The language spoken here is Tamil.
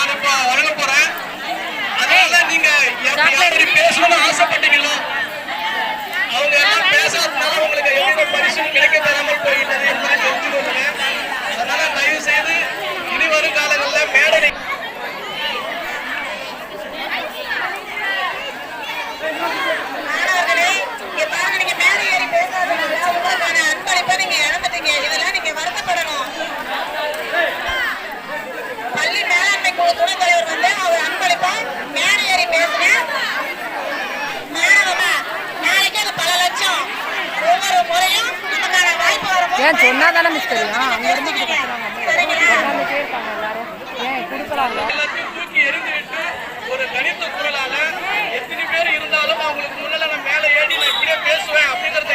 நான் இப்ப வழங்க போறேன். அதனால நீங்க எப்படி பேசணும்னு ஆசைப்பட்டீங்களோ அவங்க எல்லாம் பேசாதனால உங்களுக்கு எந்த பரிசு கிடைக்க தராமல் போயிட்டது என்பதை தெரிஞ்சு கொள்ளுங்க. அதனால தயவு செய்து இனி வரும் காலங்களில் மேடை ஏன் சொன்னா தானே மிஸ் தெரியும். அங்க இருந்து எல்லாரும் ஏன் கொடுக்கலாம்ல எல்லாத்தையும் தூக்கி எறிந்துவிட்டு ஒரு கணித்த குரலால எத்தனை பேர் இருந்தாலும் அவங்களுக்கு முன்னால நான் மேலே ஏறி நான் இப்படியே பேசுவேன் அப்படிங்கறத